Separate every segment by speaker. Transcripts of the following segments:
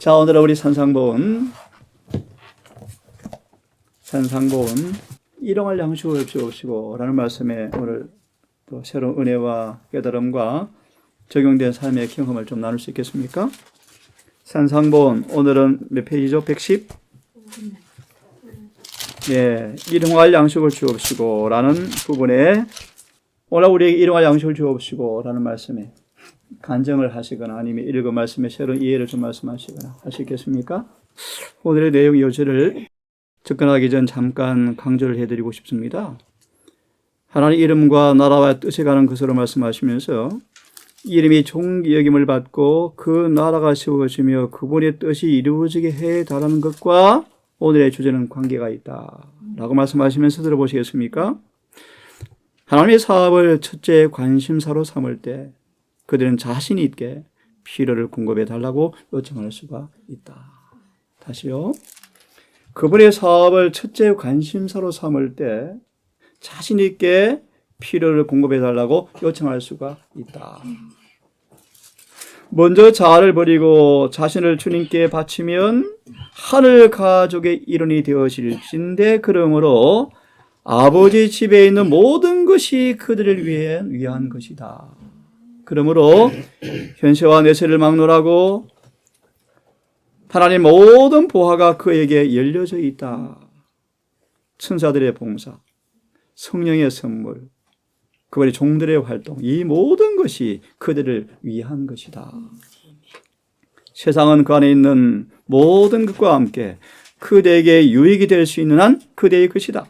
Speaker 1: 자, 오늘은 우리 산상본 일용할 양식을 주옵시고 라는 말씀에 오늘 또 새로운 은혜와 깨달음과 적용된 삶의 경험을 좀 나눌 수 있겠습니까? 산상본 오늘은 몇 페이지죠? 110? 예, 일용할 양식을 주옵시고 라는 부분에 오늘 우리에게 일용할 양식을 주옵시고 라는 말씀에 간증을 하시거나 아니면 읽은 말씀에 새로운 이해를 좀 말씀하시거나 하시겠습니까? 오늘의 내용 요지를 접근하기 전 잠깐 강조를 해드리고 싶습니다. 하나님 이름과 나라와 뜻에 관한 것으로 말씀하시면서 이름이 존귀 여김을 받고 그 나라가 세워지며 그분의 뜻이 이루어지게 해달라는 것과 오늘의 주제는 관계가 있다 라고 말씀하시면서 들어보시겠습니까? 하나님의 사업을 첫째 관심사로 삼을 때 그들은 자신 있게 필요를 공급해 달라고 요청할 수가 있다. 다시요. 그분의 사업을 첫째 관심사로 삼을 때 자신 있게 필요를 공급해 달라고 요청할 수가 있다. 먼저 자아를 버리고 자신을 주님께 바치면 하늘 가족의 일원이 되어질진데 그러므로 아버지 집에 있는 모든 것이 그들을 위한 것이다. 그러므로 현세와 내세를 막론하고 하나님 모든 보화가 그에게 열려져 있다. 천사들의 봉사, 성령의 선물, 그분의 종들의 활동, 이 모든 것이 그들을 위한 것이다. 세상은 그 안에 있는 모든 것과 함께 그대에게 유익이 될 수 있는 한 그대의 것이다.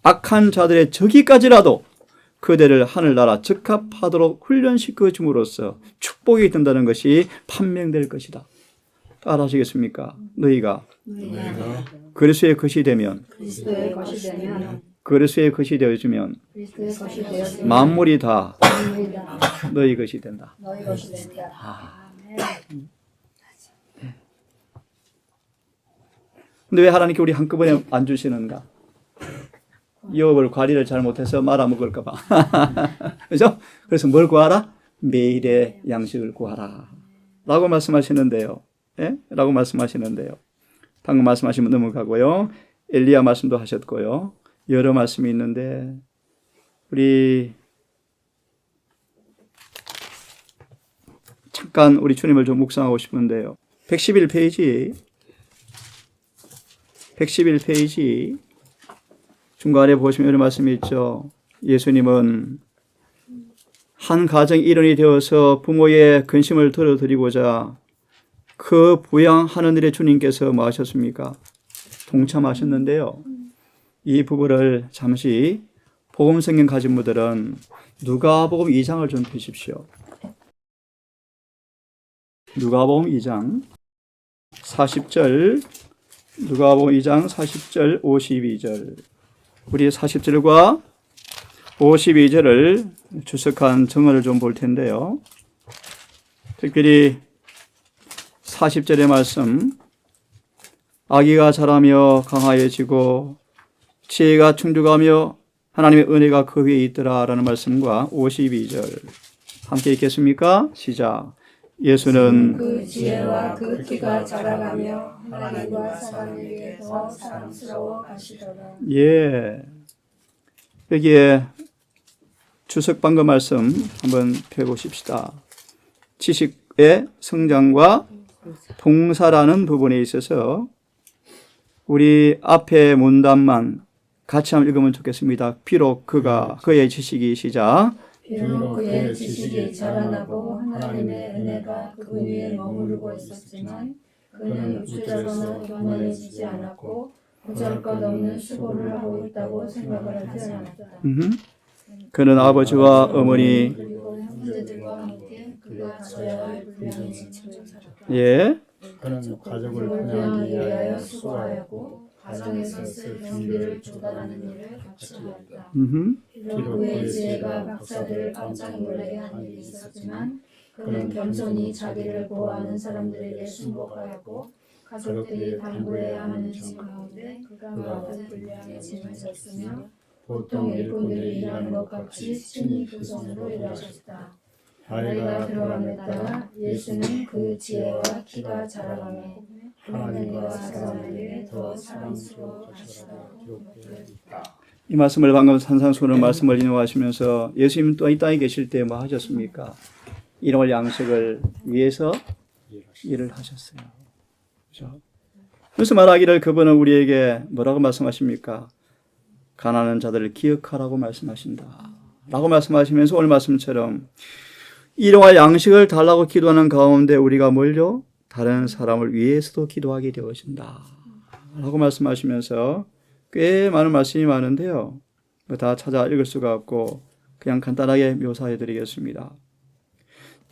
Speaker 1: 악한 자들의 적이까지라도 그대를 하늘나라 적합하도록 훈련시켜 줌으로써 축복이 된다는 것이 판명될 것이다. 따라하시겠습니까? 너희가 그리스도의 것이 되면 그리스도의 것이 되어지면 만물이 다 너희 것이 된다. 근데 왜 하나님께 우리 한꺼번에 안 주시는가? 유업을 관리를 잘못해서 말아먹을까 봐. 그죠? 그래서 뭘 구하라? 매일의 양식을 구하라 라고 말씀하시는데요. 예? 라고 말씀하시는데요. 방금 말씀하시면 넘어가고요. 엘리야 말씀도 하셨고요. 여러 말씀이 있는데 우리 잠깐 우리 주님을 좀 묵상하고 싶은데요. 111페이지 중간에 보시면 이런 말씀이 있죠. 예수님은 한 가정의 일원이 되어서 부모의 근심을 덜어드리고자 그 부양하는 일에 주님께서 뭐 하셨습니까? 동참하셨는데요. 이 부분을 잠시 복음성경 가진 분들은 누가복음 2장을 좀 펴십시오. 누가복음 2장 40절, 누가복음 2장 40절, 52절. 우리 40절과 52절을 주석한 정언을 좀 볼 텐데요. 특별히 40절의 말씀, 아기가 자라며 강하여지고 지혜가 충족하며 하나님의 은혜가 그 위에 있더라 라는 말씀과 52절 함께 읽겠습니까? 시작. 예수는
Speaker 2: 그 지혜와 그 키가 자라가며 하나님과 사람에게 더 사랑스러워 가시더라.
Speaker 1: 예, 여기에 주석 방금 말씀 한번 펴보십시다. 지식의 성장과 동사라는 부분에 있어서 우리 앞에 문단만 같이 한번 읽으면 좋겠습니다. 비록 그의 지식이 시작.
Speaker 2: 비록 그의 지식이 자라나고 하나님의 은혜가 그분 위에 머무르고 있었지만 그는 우쭐하거나 교만해지지 않았고 보잘것없는 수고를 하고 있다고 생각을 하지 않았다.
Speaker 1: 그는 아버지와 어머니
Speaker 2: 그리고 형제들과 함께 그가 가져야 할 분량의 지책을 살았다.
Speaker 1: 예,
Speaker 3: 그는 가족을
Speaker 2: 부양하기 위하여
Speaker 3: 부양하기
Speaker 2: 수고하였고 가정에서 쓸 경비를 조달하는 일을 같이 하였다.
Speaker 1: 음,
Speaker 2: 비록 그의 지혜가 박사들을 깜짝 놀라게 한 일이 있었지만 그는 겸손히 자기를 보호하는 사람들에게 순복하였고 가족들이 당부해야 하는 짐 가운데 그가 맡은 분량의 짐을 졌으며 보통 일꾼들이 일하는 것 같이 친히 그 손으로 일하셨다. 나이가 들어감에 따라 예수는 그 지혜와 키가 자라가며 하나님과 사람에게 더 사랑스러워하시다 기록되어 있다.
Speaker 1: 이 말씀을 방금 산상수훈의 말씀을 인용하시면서 예수님 또 이 땅에 계실 때 뭐 하셨습니까? 일용할 양식을 위해서 일을 하셨어요. 그렇죠? 그래서 말하기를 그분은 우리에게 뭐라고 말씀하십니까? 가난한 자들을 기억하라고 말씀하신다. 라고 말씀하시면서 오늘 말씀처럼 일용할 양식을 달라고 기도하는 가운데 우리가 뭘요? 다른 사람을 위해서도 기도하게 되어진다. 라고 말씀하시면서 꽤 많은 말씀이 많은데요. 다 찾아 읽을 수가 없고 그냥 간단하게 묘사해 드리겠습니다.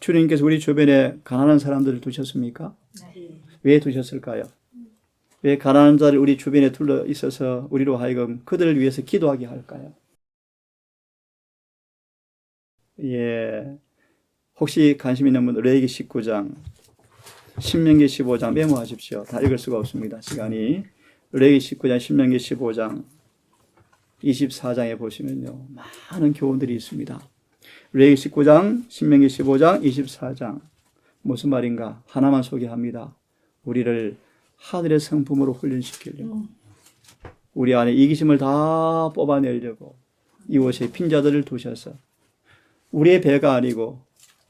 Speaker 1: 주님께서 우리 주변에 가난한 사람들을 두셨습니까?
Speaker 2: 네.
Speaker 1: 왜 두셨을까요? 왜 가난한 자를 우리 주변에 둘러 있어서 우리로 하여금 그들을 위해서 기도하게 할까요? 예. 혹시 관심 있는 분들 레위기 19장, 신명기 15장 메모하십시오. 다 읽을 수가 없습니다. 시간이. 레위기 19장, 신명기 15장, 24장에 보시면요. 많은 교훈들이 있습니다. 레위기 19장, 신명기 15장, 24장. 무슨 말인가? 하나만 소개합니다. 우리를 하늘의 성품으로 훈련시키려고. 우리 안에 이기심을 다 뽑아내려고 이곳에 빈자들을 두셔서 우리의 배가 아니고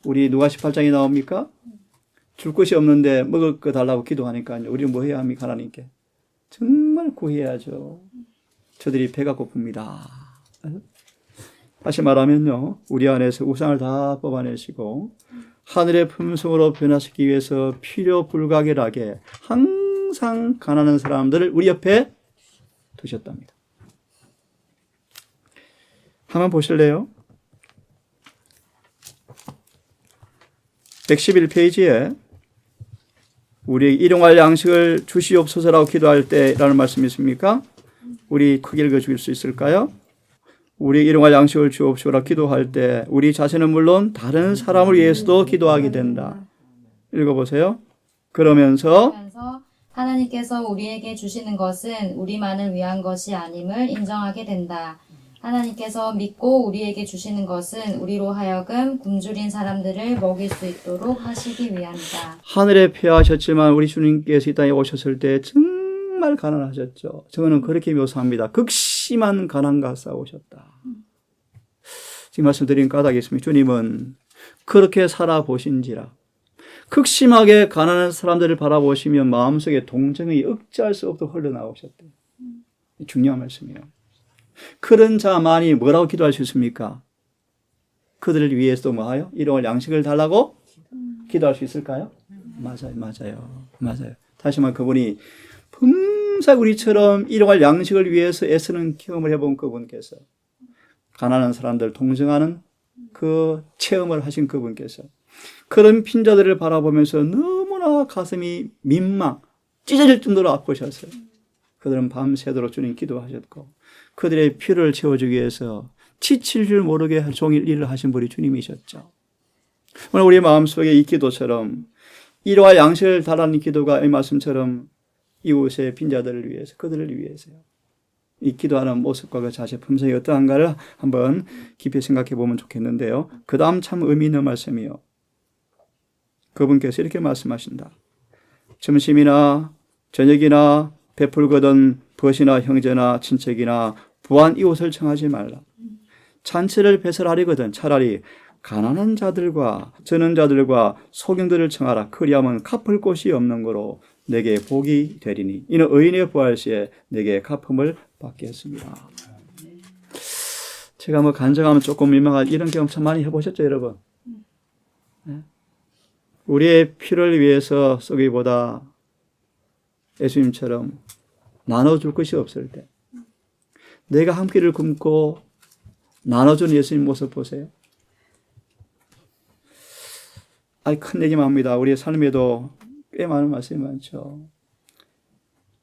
Speaker 1: 우리 누가 18장에 나옵니까? 줄 것이 없는데 먹을 거 달라고 기도하니까요. 우리는 뭐 해야 합니까? 하나님께. 정말 구해야죠. 저들이 배가 고픕니다. 다시 말하면요. 우리 안에서 우상을 다 뽑아내시고 하늘의 품성으로 변화시키기 위해서 필요 불가결하게 항상 가난한 사람들을 우리 옆에 두셨답니다. 한번 보실래요? 111페이지에 우리 일용할 양식을 주시옵소서라고 기도할 때라는 말씀이 있습니까? 우리 크게 읽어 주실 수 있을까요? 우리 일용할 양식을 주옵소서라고 기도할 때 우리 자신은 물론 다른 사람을 위해서도 기도하게 된다. 읽어보세요. 그러면서
Speaker 3: 하나님께서 우리에게 주시는 것은 우리만을 위한 것이 아님을 인정하게 된다. 하나님께서 믿고 우리에게 주시는 것은 우리로 하여금 굶주린 사람들을 먹일 수 있도록 하시기 위함이다.
Speaker 1: 하늘에 폐하셨지만 우리 주님께서 이 땅에 오셨을 때 정말 가난하셨죠. 저는 그렇게 묘사합니다. 극심한 가난과 싸우셨다. 지금 말씀드린 까닭이 있습니다. 주님은 그렇게 살아보신지라 극심하게 가난한 사람들을 바라보시면 마음속에 동정이 억제할 수 없도록 흘러나오셨대요. 중요한 말씀이에요. 그런 자만이 뭐라고 기도할 수 있습니까? 그들을 위해서도 뭐하여? 일용할 양식을 달라고 기도할 수 있을까요? 맞아요. 다시 말해 그분이 범사 우리처럼 일용할 양식을 위해서 애쓰는 경험을 해본 그분께서 가난한 사람들 동정하는 그 체험을 하신 그분께서 그런 빈자들을 바라보면서 너무나 가슴이 찢어질 정도로 아프셨어요. 그들은 밤새도록 주님 기도하셨고 그들의 피를 채워주기 위해서 지칠 줄 모르게 종일 일을 하신 분이 주님이셨죠. 오늘 우리 마음속에 이 기도처럼 일용할 양식을 달라는 기도가 이 말씀처럼 이웃의 빈자들을 위해서 그들을 위해서요. 이 기도하는 모습과 그 자세 품성이 어떠한가를 한번 깊이 생각해 보면 좋겠는데요. 그 다음 참 의미 있는 말씀이요. 그분께서 이렇게 말씀하신다. 점심이나 저녁이나 베풀거든 벗이나 형제나 친척이나 부한 이웃을 청하지 말라. 잔치를 배설하려거든 차라리 가난한 자들과 저는 자들과 소경들을 청하라. 그리하면 갚을 곳이 없는 거로 내게 복이 되리니 이는 의인의 부활 시에 내게 갚음을 받겠습니다. 제가 간증하면 조금 민망한 이런 경험 참 많이 해보셨죠, 여러분? 우리의 피를 위해서 쏘기보다 예수님처럼 나눠줄 것이 없을 때 내가 한 끼를 굶고 나눠준 예수님 모습 보세요. 큰 얘기만 합니다. 우리의 삶에도 꽤 많은 말씀이 많죠.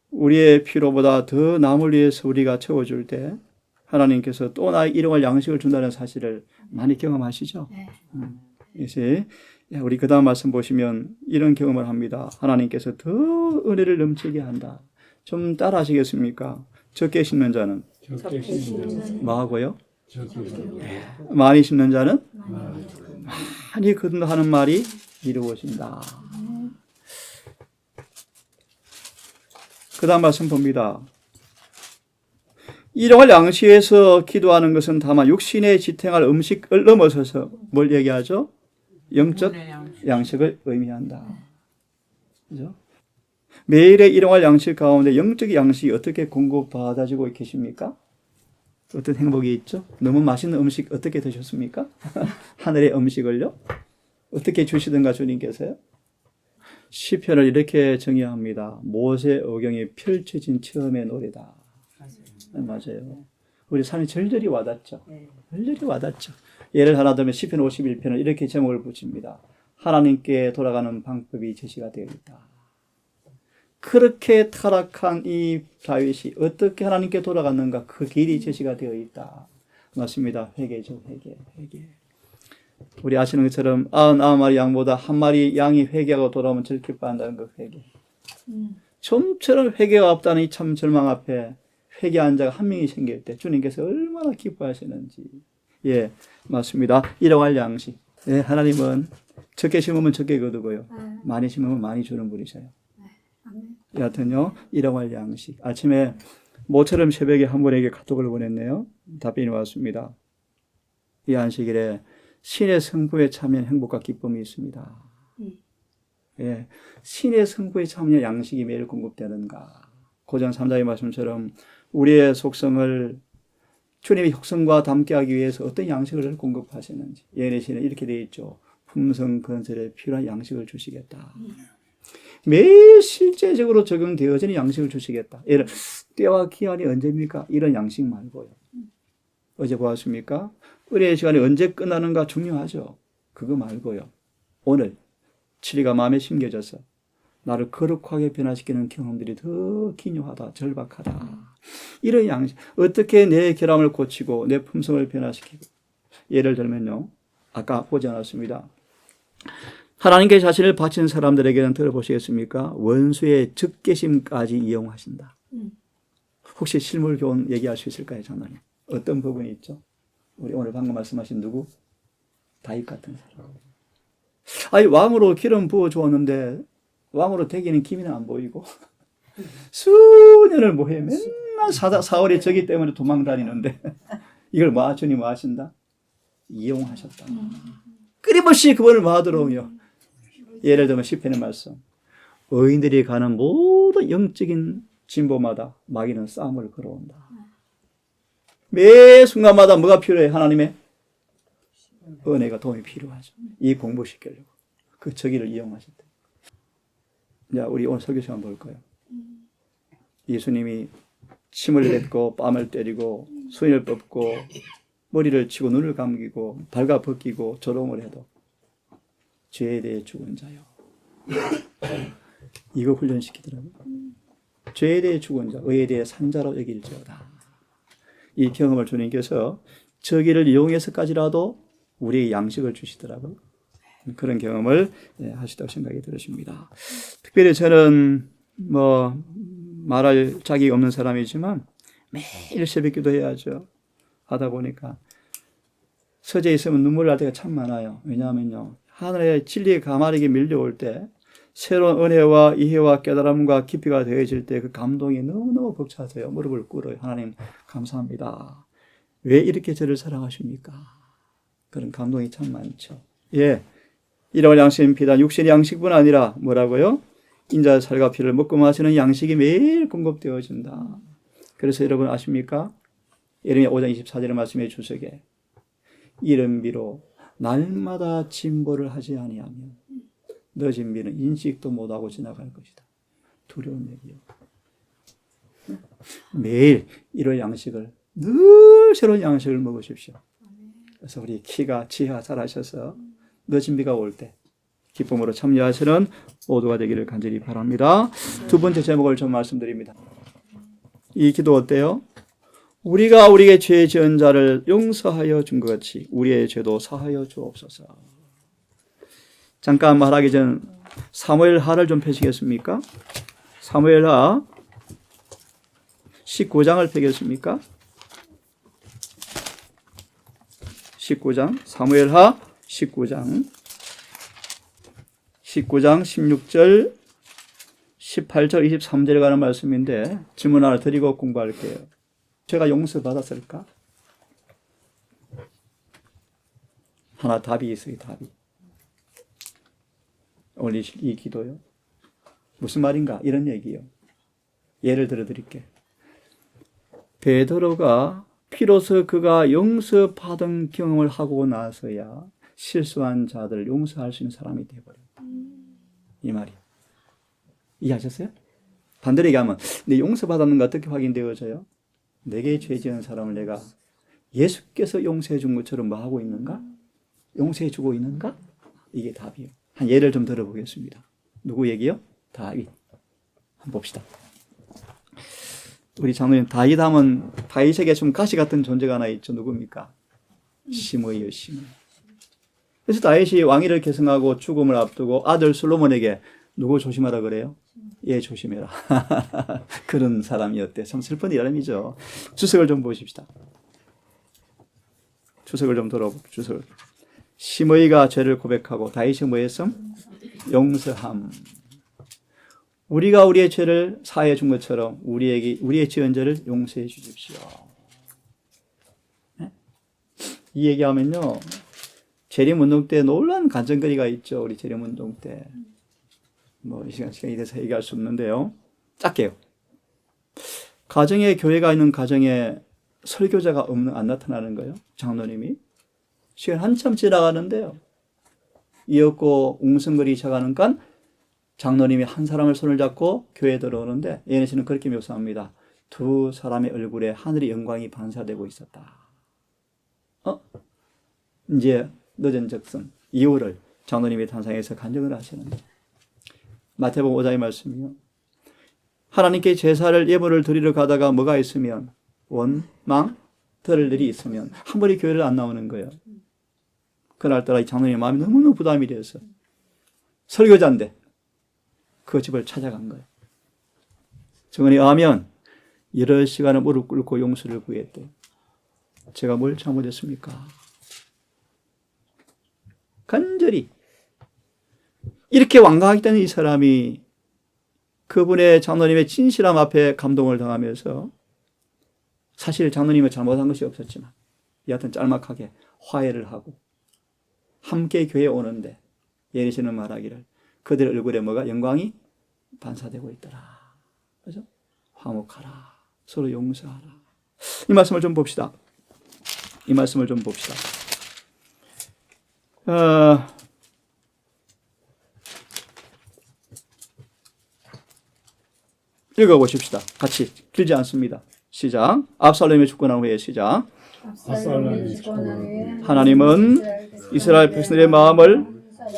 Speaker 1: 우리의 필요보다 더 남을 위해서 우리가 채워줄 때 하나님께서 또 나의 일용할 양식을 준다는 사실을 많이 경험하시죠. 그래서 우리 그 다음 말씀 보시면 이런 경험을 합니다. 하나님께서 더 은혜를 넘치게 한다. 좀 따라 하시겠습니까? 적게 심는 자는 뭐 하고요? 많이 심는 자는 많이 거둔다 하는 말이 이루어진다. 그 다음 말씀 봅니다. 일용할 양식에서 기도하는 것은 다만 육신에 지탱할 음식을 넘어서서 뭘 얘기하죠? 영적 양식을 의미한다. 그죠? 매일의 일용할 양식 가운데 영적 양식이 어떻게 공급받아지고 계십니까? 어떤 행복이 있죠? 너무 맛있는 음식 어떻게 드셨습니까? 하늘의 음식을요? 어떻게 주시던가 주님께서요? 시편을 이렇게 정의합니다. 모세 오경이 펼쳐진 처음의 노래다. 맞아요. 우리 삶이 절절히 와닿죠. 절절히 와닿죠. 예를 하나 들면 시편 51편을 이렇게 제목을 붙입니다. 하나님께 돌아가는 방법이 제시가 되어 있다. 그렇게 타락한 이 다윗이 어떻게 하나님께 돌아갔는가 그 길이 제시가 되어 있다. 맞습니다. 회개죠. 회개. 우리 아시는 것처럼 99마리 양보다 한 마리 양이 회개하고 돌아오면 저렇게 빠한다는 그 회개. 좀처럼 회개가 없다는 이 참 절망 앞에 회개한 자가 한 명이 생길 때 주님께서 얼마나 기뻐하시는지. 예, 맞습니다. 일용할 양식. 예, 하나님은 적게 심으면 적게 거두고요. 많이 심으면 많이 주는 분이셔요. 여하튼요, 일용할 양식. 아침에 모처럼 새벽에 한 분에게 카톡을 보냈네요. 답변이 왔습니다. 이 안식일에 신의 성부에 참여한 행복과 기쁨이 있습니다. 예, 신의 성부에 참여한 양식이 매일 공급되는가. 고전 3장의 말씀처럼 우리의 속성을 주님의 혁성과 닮게 하기 위해서 어떤 양식을 공급하시는지. 예언의 이렇게 되어 있죠. 품성 건설에 필요한 양식을 주시겠다. 매일 실제적으로 적용되어지는 양식을 주시겠다. 예를 때와 기한이 언제입니까? 이런 양식 말고요. 어제 보았습니까? 은혜의 시간이 언제 끝나는가 중요하죠. 그거 말고요. 오늘 진리가 마음에 심겨져서 나를 거룩하게 변화시키는 경험들이 더 기묘하다, 절박하다. 이런 양식. 어떻게 내 결함을 고치고 내 품성을 변화시키고. 예를 들면요. 아까 보지 않았습니다. 하나님께 자신을 바친 사람들에게는 들어보시겠습니까? 원수의 적개심까지 이용하신다. 혹시 실물 교훈 얘기할 수 있을까요, 장로님? 어떤 부분이 있죠? 우리 오늘 방금 말씀하신 누구? 다윗 같은 사람. 아니, 왕으로 기름 부어 주었는데 왕으로 되기는 기미는 안 보이고 수년을 뭐해? 맨날 사울의 적이 때문에 도망다니는데 이걸 주님 뭐 하신다? 이용하셨다. 끊임없이 그분을 도와들어오며 예를 들면 시편의 말씀. 의인들이 가는 모든 영적인 진보마다 마귀는 싸움을 걸어온다. 매 순간마다 뭐가 필요해? 하나님의 은혜가 도움이 필요하죠. 이 공부시키려고. 그 저기를 이용하셨다. 자, 우리 오늘 설교 시간 볼까요? 예수님이 침을 뱉고 뺨을 때리고 손을 뽑고 머리를 치고 눈을 감기고 발가 벗기고 조롱을 해도 죄에 대해 죽은 자요. 이거 훈련시키더라고요. 죄에 대해 죽은 자, 의에 대해 산 자로 여길지어다. 이 경험을 주님께서 저기를 이용해서까지라도 우리의 양식을 주시더라고요. 그런 경험을 하시다고 생각이 들으십니다. 특별히 저는 말할 자격이 없는 사람이지만 매일 새벽 기도해야죠. 하다 보니까 서재에 있으면 눈물 날 때가 참 많아요. 왜냐하면요, 하늘의 진리의 가마력이 밀려올 때 새로운 은혜와 이해와 깨달음과 깊이가 되어질 때 그 감동이 너무너무 벅차서요. 무릎을 꿇어요. 하나님 감사합니다. 왜 이렇게 저를 사랑하십니까? 그런 감동이 참 많죠. 예, 일용할 양식은 비단 육신의 양식뿐 아니라 뭐라고요? 인자의 살과 피를 먹고 마시는 양식이 매일 공급되어진다. 그래서 여러분 아십니까? 예레미야 5장 24절의 말씀의 주석에 이른 비로 날마다 진보를 하지 아니하면 늦은 비는 인식도 못하고 지나갈 것이다. 두려운 얘기요. 매일 이런 양식을 늘 새로운 양식을 먹으십시오. 그래서 우리 키가 지혜가 잘하셔서 늦은 비가 올 때 기쁨으로 참여하시는 모두가 되기를 간절히 바랍니다. 두 번째 제목을 좀 말씀드립니다. 이 기도 어때요? 우리가 우리에게 죄 지은 자를 용서하여 준 것 같이 우리의 죄도 사하여 주옵소서. 잠깐 말하기 전 사무엘하를 좀 펴시겠습니까? 사무엘하 19장을 펴겠습니까? 19장, 사무엘하 19장 16절, 18절, 23절에 가는 말씀인데 질문 하나 드리고 공부할게요. 제가 용서받았을까? 하나 답이 있어요. 답이. 오늘 이 기도요. 무슨 말인가? 이런 얘기요. 예를 들어 드릴게요. 베드로가 비로소 그가 용서받은 경험을 하고 나서야 실수한 자들을 용서할 수 있는 사람이 되어버려요. 이 말이에요. 이해하셨어요? 반대로 얘기하면 내 용서받았는 거 어떻게 확인되어져요? 내게 죄 지은 사람을 내가 예수께서 용서해 준 것처럼 뭐 하고 있는가? 용서해 주고 있는가? 이게 답이에요. 한 예를 좀 들어보겠습니다. 누구 얘기요? 다윗. 한번 봅시다. 우리 장로님 다윗 하면 다윗에게 좀 가시 같은 존재가 하나 있죠. 누굽니까? 시므이요, 시므이. 그래서 다윗이 왕위를 계승하고 죽음을 앞두고 아들 솔로몬에게 누구 조심하라 그래요? 예, 조심해라. 그런 사람이었대. 참 슬픈 이름이죠. 주석을 좀 보십시다. 주석을 좀 들어보고 주석을. 시므이가 죄를 고백하고 다윗이 뭐 했음? 용서함. 우리가 우리의 죄를 사해 준 것처럼 우리의 지은 죄를 용서해 주십시오. 네? 이 얘기하면요. 재림운동 때 놀라운 간증거리가 있죠. 우리 재림운동 때. 뭐 이 시간이 돼서 얘기할 수 없는데요. 짧게요. 가정에 교회가 있는 가정에 설교자가 안 나타나는 거예요. 장로님이. 시간 한참 지나가는데요. 이었고 웅성거리 쳐가니까 장로님이 한 사람을 손을 잡고 교회에 들어오는데 예언 씨는 그렇게 묘사합니다. 두 사람의 얼굴에 하늘의 영광이 반사되고 있었다. 이제 늦은 적선 이유를 장로님이 탄상에서 간증을 하시는데 마태복음 5장의 말씀이요. 하나님께 제사를 예물을 드리러 가다가 뭐가 있으면 원망 들을 일이 있으면 한 번에 교회를 안 나오는 거예요. 그날따라 이 장로님의 마음이 너무너무 부담이 돼서 설교자인데 그 집을 찾아간 거예요. 증언에 의하면 여러 시간을 무릎 꿇고 용서를 구했대요. 제가 뭘 잘못했습니까? 간절히 이렇게 완강하게 이 사람이 그분의 장로님의 진실함 앞에 감동을 당하면서 사실 장로님은 잘못한 것이 없었지만 여하튼 짤막하게 화해를 하고 함께 교회에 오는데 예리시는 말하기를 그들 얼굴에 뭐가 영광이 반사되고 있더라. 그래서 화목하라. 서로 용서하라. 이 말씀을 좀 봅시다. 이 말씀을 좀 봅시다. 읽어보십시다. 같이. 길지 않습니다. 시작. 압살롬이 죽고 난 후에 시작. 하나님은 이스라엘 백성들의 마음을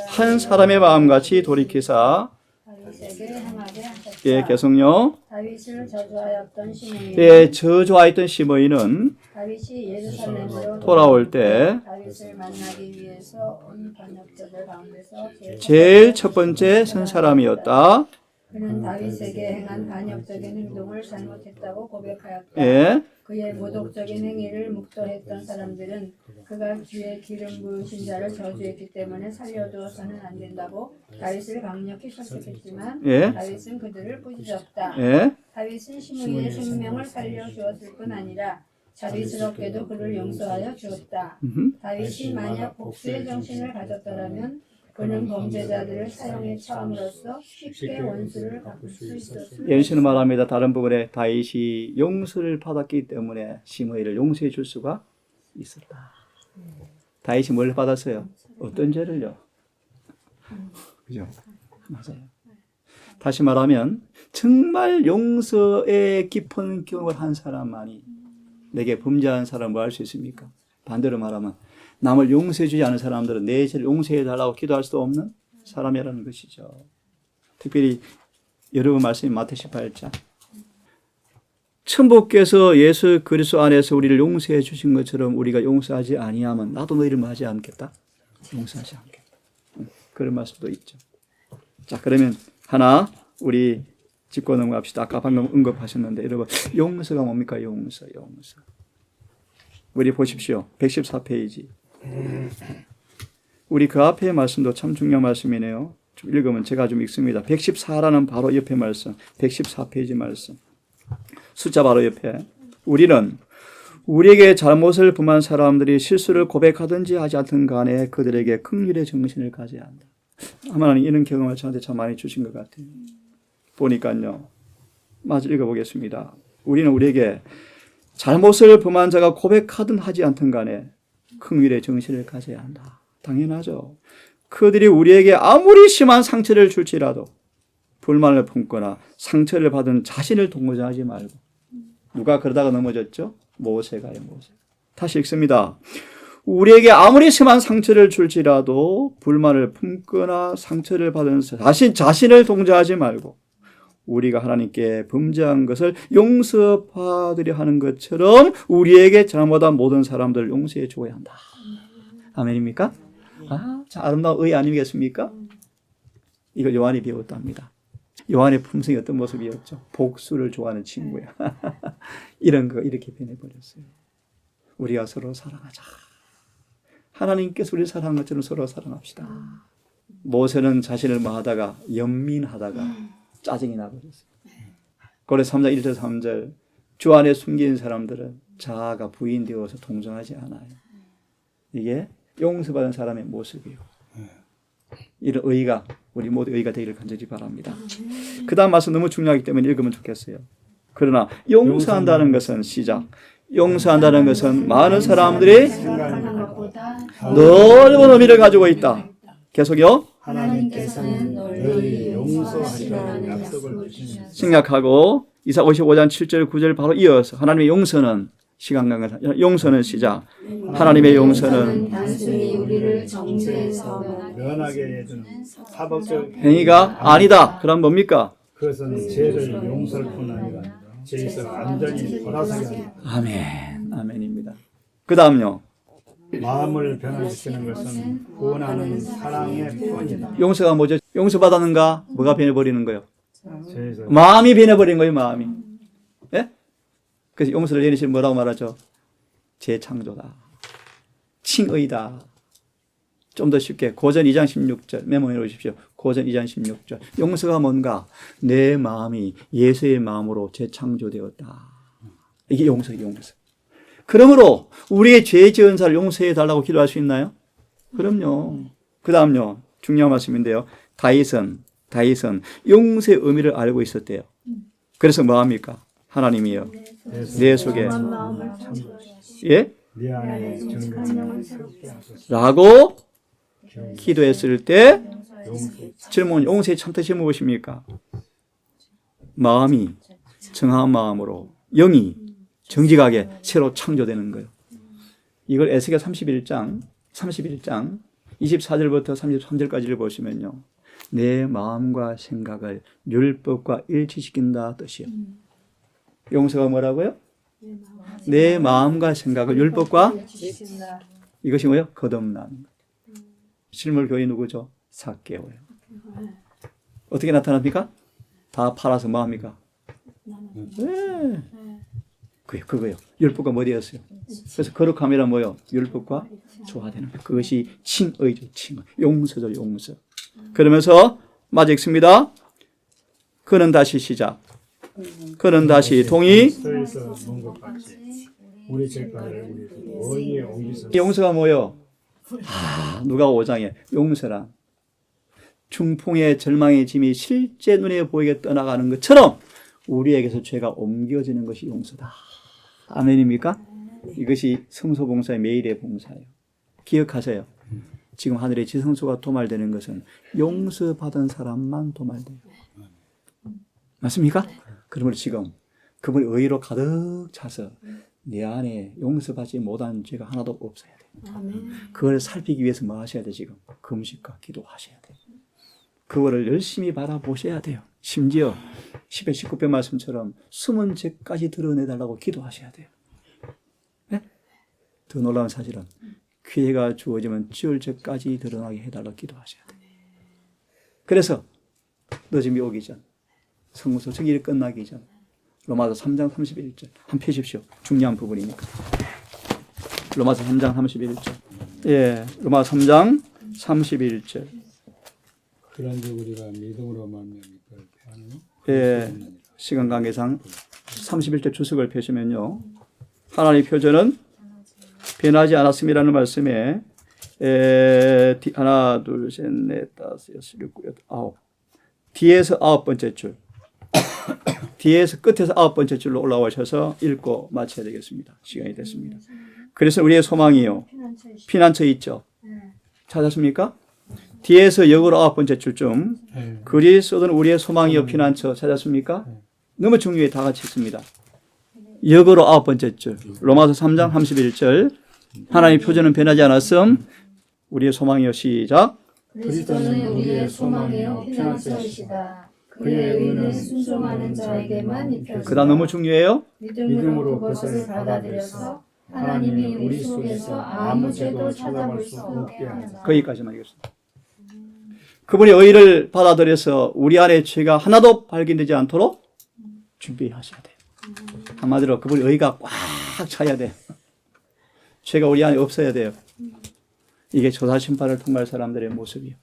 Speaker 1: 한 사람의 마음같이 돌이키사 예, 계속요.
Speaker 2: 다윗을 저주하였던 시므이.
Speaker 1: 예, 저주하였던 시므이는
Speaker 2: 다윗이 예루살렘으로
Speaker 1: 돌아올 때
Speaker 2: 다윗을 만나기 위해서 온 반역자들 가운데서
Speaker 1: 제일 첫 번째 선 사람이었다.
Speaker 2: 그는 다윗에게 행한 반역적인 행동을 잘못했다고 고백하였다.
Speaker 1: 예.
Speaker 2: 그의 모독적인 행위를 묵도했던 사람들은 그가 귀에 기름 부으신 자를 저주했기 때문에 살려두어서는 안 된다고 다윗을 강력히 설득했지만
Speaker 1: 예.
Speaker 2: 다윗은 그들을 꾸짖었다.
Speaker 1: 예.
Speaker 2: 다윗은 시므이의 생명을 살려주었을 뿐 아니라 자비스럽게도 그를 용서하여 주었다. 다윗이 만약 복수의 정신을 가졌더라면 그는 범죄자들을 사형에 처함으로써 쉽게 원수를 갚을 수 있었습니다.
Speaker 1: 예수는 말합니다. 다른 부분에 다윗이 용서를 받았기 때문에 시므이를 용서해 줄 수가 있었다. 다윗이 뭘 받았어요? 어떤 죄를요? 그죠? 맞아요. 다시 말하면 정말 용서의 깊은 경험을 한 사람만이 내게 범죄한 사람을 뭐 할 수 있습니까? 반대로 말하면 남을 용서해 주지 않은 사람들은 내 죄를 용서해 달라고 기도할 수도 없는 사람이라는 것이죠. 특별히 여러분 말씀이 마태 18장. 천부께서 예수 그리스도 안에서 우리를 용서해 주신 것처럼 우리가 용서하지 아니하면 나도 너희를 뭐 하지 않겠다? 용서하지 않겠다. 그런 말씀도 있죠. 자, 그러면 하나 우리 짚고 넘어갑시다. 아까 방금 언급하셨는데 여러분 용서가 뭡니까? 용서. 우리 보십시오. 114페이지. 우리 그 앞에 말씀도 참 중요한 말씀이네요. 좀 읽으면 제가 좀 읽습니다. 114라는 바로 옆에 말씀, 114페이지 말씀. 숫자 바로 옆에. 우리는 우리에게 잘못을 범한 사람들이 실수를 고백하든지 하지 않든 간에 그들에게 긍휼의 정신을 가져야 한다. 하나님 이런 경험을 저한테 참 많이 주신 것 같아요. 보니까요. 마저 읽어보겠습니다. 우리는 우리에게 잘못을 범한 자가 고백하든 하지 않든 간에 긍휼의 정신을 가져야 한다. 당연하죠. 그들이 우리에게 아무리 심한 상처를 줄지라도 불만을 품거나 상처를 받은 자신을 동정하지 말고. 누가 그러다가 넘어졌죠? 모세가요, 모세. 다시 읽습니다. 우리에게 아무리 심한 상처를 줄지라도 불만을 품거나 상처를 받은 자신을 동정하지 말고 우리가 하나님께 범죄한 것을 용서받으려 하는 것처럼 우리에게 잘못한 모든 사람들을 용서해 줘야 한다. 아멘입니까? 아, 참 아름다운 의 아니겠습니까? 이걸 요한이 배웠답니다. 요한의 품성이 어떤 모습이었죠? 복수를 좋아하는 친구야. 이런 거 이렇게 변해버렸어요. 우리가 서로 사랑하자. 하나님께서 우리를 사랑한 것처럼 서로 사랑합시다. 모세는 자신을 하다가 연민하다가 짜증이 나버렸어요. 고레 3장 1절 3절 주 안에 숨긴 사람들은 자아가 부인되어서 동정하지 않아요. 이게 용서받은 사람의 모습이에요. 이런 의가 우리 모두 의가 되기를 간절히 바랍니다. 그 다음 말씀 너무 중요하기 때문에 읽으면 좋겠어요. 그러나 용서한다는 것은 시작. 용서한다는 것은 많은 사람들이 넓은 의미를 가지고 있다. 계속요.
Speaker 2: 하나님께서는 널리 용서하시라는 약속을 주시면서
Speaker 1: 생각하고 이사 55장 7절 9절 바로 이어서 하나님의 용서는 시간 관계상 용서는 시작. 하나님의 용서는
Speaker 2: 단순히 우리를 정죄해서
Speaker 4: 면하게 해주는 사법적
Speaker 1: 행위가 아니다. 그럼 뭡니까?
Speaker 4: 그것은 죄를 용서할 뿐 아니라 죄에서 완전히 돌아서게 합니다.
Speaker 1: 아멘. 아멘입니다. 그 다음요.
Speaker 4: 마음을 변화시키는 것은 구원하는 사랑의 표현이다.
Speaker 1: 용서가 뭐죠? 용서받았는가? 뭐가 변해버리는 거예요?
Speaker 4: 죄에서
Speaker 1: 마음이 변해버린 거예요. 마음이. 예? 그래서 용서를 내리시면 뭐라고 말하죠? 재창조다. 칭의다. 좀 더 쉽게 고전 2장 16절 메모해 놓으십시오. 고전 2장 16절 용서가 뭔가? 내 마음이 예수의 마음으로 재창조되었다. 이게 용서예요. 용서. 그러므로 우리의 죄 지은 자를 용서해 달라고 기도할 수 있나요? 그럼요. 그 다음요. 중요한 말씀인데요. 다윗은 용서의 의미를 알고 있었대요. 그래서 뭐합니까? 하나님이요. 내 속에 예?
Speaker 4: 네 안에 정금을 새롭게 하소서.
Speaker 1: 라고 기도했을 때 질문 용서의 참뜻이 무엇입니까? 마음이 정한 마음으로 영이 정직하게 새로 창조되는 거예요. 이걸 에스겔 31장 24절부터 33절까지를 보시면요. 내 마음과 생각을 율법과 일치시킨다 뜻이요. 용서가 뭐라고요? 내 마음과 생각을 율법과 이것이 뭐예요? 거듭나는 거예요. 실물 교회 누구죠? 삭개오예요. 어떻게 나타납니까? 다 팔아서 뭐합니까? 네. 그거요. 율법과 뭐 되었어요? 그래서 거룩함이란 뭐요? 율법과 조화되는 것. 그것이 칭의죠. 칭의. 용서죠. 용서. 그러면서 마저 읽습니다. 그는 다시 시작. 그는 다시 동의.
Speaker 4: 그리스도에서 본 것 같이 우리 죄가를 우리 의에 옮기소서.
Speaker 1: 용서가 뭐요? 누가 5장에 용서란 중풍의 절망의 짐이 실제 눈에 보이게 떠나가는 것처럼 우리에게서 죄가 옮겨지는 것이 용서다. 아멘입니까? 이것이 성소봉사의 매일의 봉사예요. 기억하세요. 지금 하늘의 지성소가 도말되는 것은 용서받은 사람만 도말돼요. 맞습니까? 그러므로 지금 그분의 의로 가득 차서 내 안에 용서받지 못한 죄가 하나도 없어야 돼요. 그걸 살피기 위해서 뭐 하셔야 돼요? 지금 금식과 기도하셔야 돼요. 그거를 열심히 바라보셔야 돼요. 심지어 10회 19배 말씀처럼 숨은 죄까지 드러내달라고 기도하셔야 돼요. 네? 더 놀라운 사실은 기회가 주어지면 지을 죄까지 드러나게 해달라고 기도하셔야 돼요. 그래서 늦음이 오기 전 성서 정일이 끝나기 전 로마서 3장 31절 한번 펴십시오. 중요한 부분이니까. 로마서 3장 31절 예, 로마 3장 31절.
Speaker 4: 그런즉 우리가 믿음으로만 하는
Speaker 1: 예, 시간 관계상 31절 주석을 펴시면요. 하나님의 표전은 변하지 않았음이라는 말씀에 하나, 둘, 셋, 넷, 다섯, 여섯, 일곱, 여덟, 아홉. 뒤에서 아홉 번째 줄. 뒤에서 끝에서 아홉 번째 줄로 올라오셔서 읽고 마쳐야 되겠습니다. 시간이 됐습니다. 그래서 우리의 소망이요. 피난처 있죠. 찾았습니까? 뒤에서 역으로 아홉 번째 줄쯤 그리스도는 우리의 소망이요 피난처 찾았습니까? 너무 중요해. 다 같이 있습니다. 역으로 아홉 번째 줄 로마서 3장 31절 하나님의 표전은 변하지 않았음 우리의 소망이요 시작
Speaker 2: 그리스도는 우리의 소망이요 피난처이시다. 그의 의는 순종하는 자에게만 입혀지다.
Speaker 1: 그 다음 너무 중요해요.
Speaker 2: 믿음으로 그것을 받아들여서 하나님이 우리 속에서 아무 죄도 찾아볼 수 없게 하자.
Speaker 1: 거기까지만 하겠습니다. 그분의 의를 받아들여서 우리 안에 죄가 하나도 발견되지 않도록 준비하셔야 돼요. 한마디로 그분의 의가 꽉 차야 돼요. 죄가 우리 안에 없어야 돼요. 이게 조사심판을 통과할 사람들의 모습이요.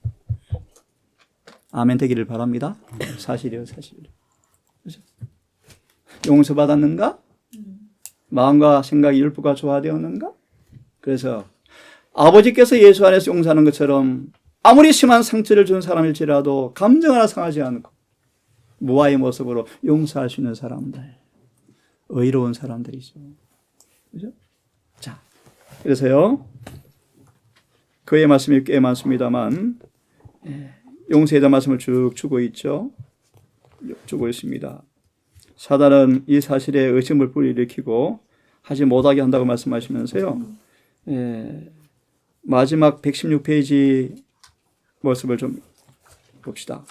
Speaker 1: 아멘 되기를 바랍니다. 사실이요, 사실이요. 그렇죠? 용서받았는가? 마음과 생각이 율법과 조화되었는가? 그래서 아버지께서 예수 안에서 용서하는 것처럼 아무리 심한 상처를 준 사람일지라도 감정 하나 상하지 않고 무아의 모습으로 용서할 수 있는 사람들. 의로운 사람들이죠. 그죠? 자, 그래서요. 그의 말씀이 꽤 많습니다만 용서에 대한 말씀을 쭉 주고 있죠. 주고 있습니다. 사단은 이 사실에 의심을 불일으키고 하지 못하게 한다고 말씀하시면서요. 마지막 116페이지 모습을 좀 봅시다.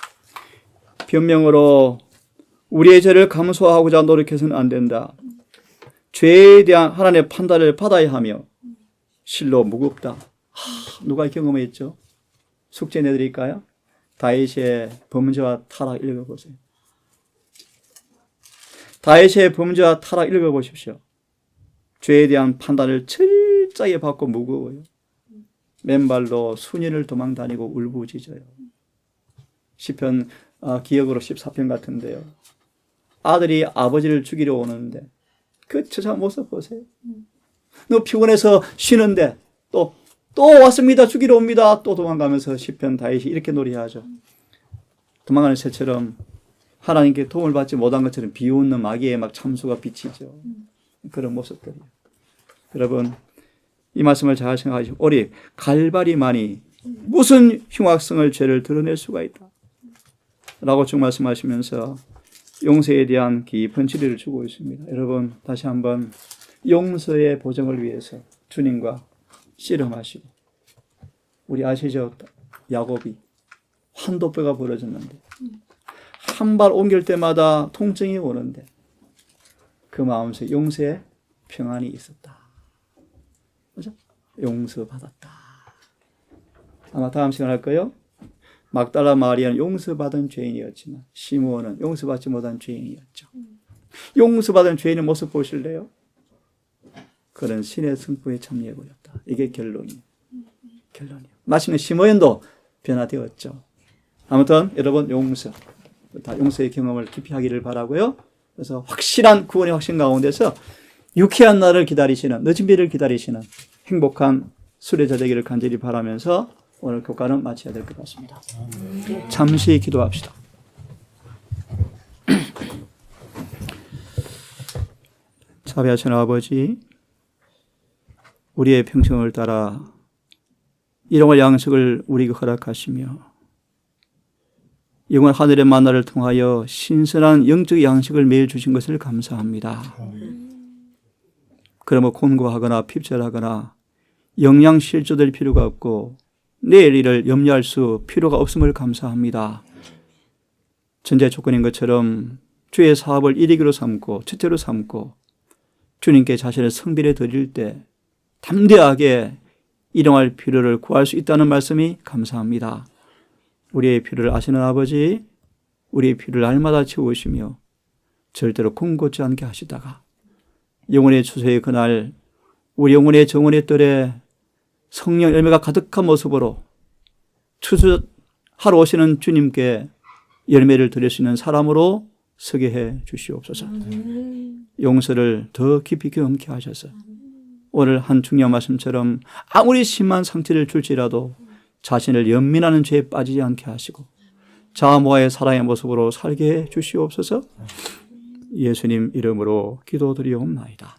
Speaker 1: 변명으로 우리의 죄를 감수하고자 노력해서는 안 된다. 죄에 대한 하나님의 판단을 받아야 하며 실로 무겁다. 누가 경험했죠? 숙제 내드릴까요? 다윗의 범죄와 타락 읽어보세요. 다윗의 범죄와 타락 읽어보십시오. 죄에 대한 판단을 철저히 받고 무거워요. 맨발로 수년을 도망다니고 울부짖어요. 시편 기억으로 14편 같은데요. 아들이 아버지를 죽이려 오는데 그 처자 모습 보세요. 너무 피곤해서 쉬는데 또 왔습니다. 죽이러 옵니다. 또 도망가면서 시편 다윗이 이렇게 노래하죠. 도망가는 새처럼 하나님께 도움을 받지 못한 것처럼 비웃는 마귀의 막 참수가 비치죠. 그런 모습들이에요. 여러분 이 말씀을 잘 생각하시고 우리 갈바리만이 무슨 흉악성을 죄를 드러낼 수가 있다. 라고 쭉 말씀하시면서 용서에 대한 깊은 진리를 주고 있습니다. 여러분 다시 한번 용서의 보정을 위해서 주님과 씨름하시고 우리 아시죠? 야곱이 환도뼈가 부러졌는데 한 발 옮길 때마다 통증이 오는데 그 마음속에 용서의 평안이 있었다. 그죠? 용서받았다. 아마 다음 시간 할 거예요. 막달라 마리아는 용서받은 죄인이었지만 시므온은 용서받지 못한 죄인이었죠. 용서받은 죄인의 모습 보실래요? 그런 신의 승부에 참여해버렸다. 이게 결론이에요. 마침내 시므온도 변화되었죠. 아무튼 여러분 용서, 다 용서의 경험을 깊이 하기를 바라고요. 그래서 확실한 구원의 확신 가운데서 유쾌한 날을 기다리시는, 늦은 비를 기다리시는 행복한 수레자 되기를 간절히 바라면서 오늘 교과는 마쳐야 될 것 같습니다. 잠시 기도합시다. 자비하신 아버지, 우리의 평생을 따라 일용할 양식을 우리에게 허락하시며 영원 하늘의 만나를 통하여 신선한 영적 양식을 매일 주신 것을 감사합니다. 그러므로 곤고하거나 핍절하거나 영양 실조될 필요가 없고 내일 일을 염려할 수 필요가 없음을 감사합니다. 전제 조건인 것처럼 주의 사업을 일익으로 삼고 첫째로 삼고 주님께 자신을 성별해 드릴 때 담대하게 일용할 필요를 구할 수 있다는 말씀이 감사합니다. 우리의 필요를 아시는 아버지, 우리의 필요를 날마다 채우시며 절대로 공고치 않게 하시다가 영혼의 추수의 그날 우리 영혼의 정원의 뜰에 성령 열매가 가득한 모습으로 추수하러 오시는 주님께 열매를 드릴 수 있는 사람으로 서게 해 주시옵소서. 용서를 더 깊이 경험케 하셔서 오늘 한 중요한 말씀처럼 아무리 심한 상처를 줄지라도 자신을 연민하는 죄에 빠지지 않게 하시고 자아모아의 사랑의 모습으로 살게 해 주시옵소서. 예수님 이름으로 기도드리옵나이다.